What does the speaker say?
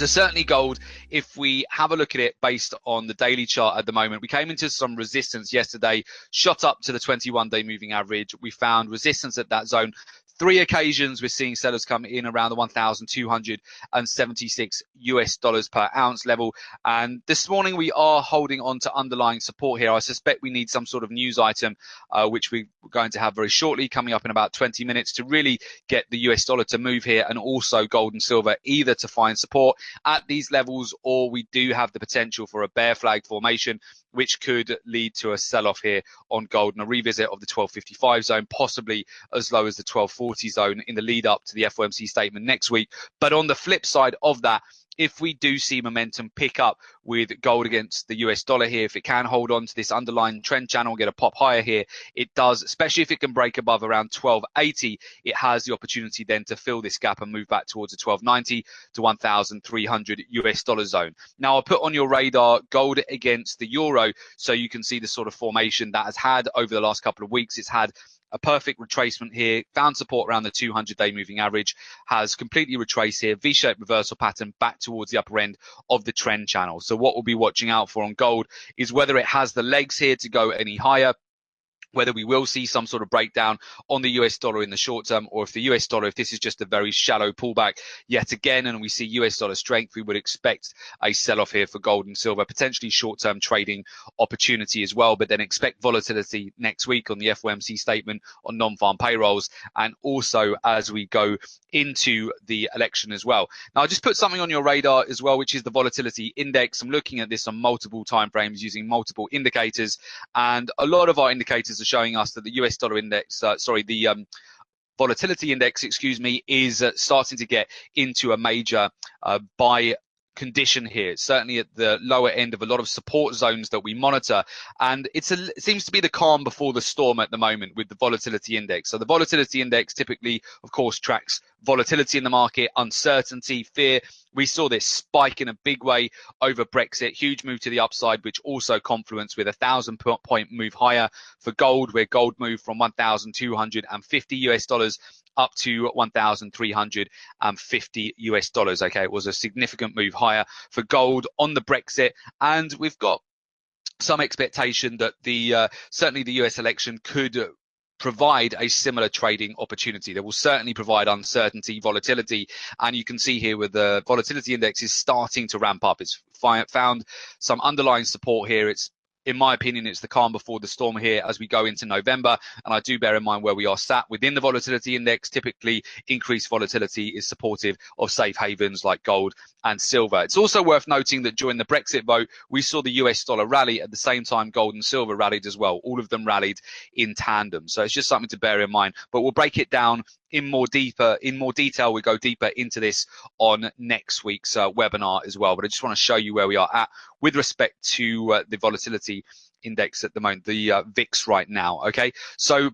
So certainly gold, if we have a look at it based on the daily chart at the moment, we came into some resistance yesterday, shot up to the 21-day moving average. We found resistance at that zone. 3 occasions we're seeing sellers come in around the 1,276 US dollars per ounce level. And this morning we are holding on to underlying support here. I suspect we need some sort of news item, which we're going to have very shortly, coming up in about 20 minutes, to really get the US dollar to move here, and also gold and silver either to find support at these levels, or we do have the potential for a bear flag formation, which could lead to a sell-off here on gold and a revisit of the 1255 zone, possibly as low as the 1240 zone in the lead up to the FOMC statement next week. But on the flip side of that, if we do see momentum pick up with gold against the US dollar here, if it can hold on to this underlying trend channel and get a pop higher here, it does, especially if it can break above around 1280, it has the opportunity then to fill this gap and move back towards the 1290 to 1,300 US dollar zone. Now I'll put on your radar gold against the euro so you can see the sort of formation that has had over the last couple of weeks. It's had a perfect retracement here, found support around the 200-day moving average, has completely retraced here, V-shaped reversal pattern back towards the upper end of the trend channel. So what we'll be watching out for on gold is whether it has the legs here to go any higher, whether we will see some sort of breakdown on the US dollar in the short term, or if the US dollar, if this is just a very shallow pullback yet again and we see US dollar strength, we would expect a sell-off here for gold and silver, potentially short-term trading opportunity as well, but then expect volatility next week on the FOMC statement on non-farm payrolls, and also as we go into the election as well. Now, I just put something on your radar as well, which is the volatility index. I'm looking at this on multiple timeframes using multiple indicators, and a lot of our indicators are showing us that the US dollar index, the volatility index, is starting to get into a major buy condition here, certainly at the lower end of a lot of support zones that we monitor, and it seems to be the calm before the storm at the moment with the volatility index. So the volatility index typically, of course, tracks volatility in the market, uncertainty, fear. We saw this spike in a big way over Brexit, huge move to the upside, which also confluenced with a 1,000-point move higher for gold, where gold moved from 1,250 US dollars up to 1,350 US dollars. Okay, it was a significant move higher for gold on the Brexit, and we've got some expectation that certainly the US election could provide a similar trading opportunity. That will certainly provide uncertainty, volatility, and you can see here with the volatility index is starting to ramp up. It's found some underlying support here. In my opinion, it's the calm before the storm here as we go into November. And I do bear in mind where we are sat within the volatility index. Typically, increased volatility is supportive of safe havens like gold and silver. It's also worth noting that during the Brexit vote, we saw the US dollar rally at the same time gold and silver rallied as well. All of them rallied in tandem. So it's just something to bear in mind. But we'll break it down in more detail. We go deeper into this on next week's webinar as well. But I just want to show you where we are at with respect to the volatility index at the moment, the VIX right now. Okay, so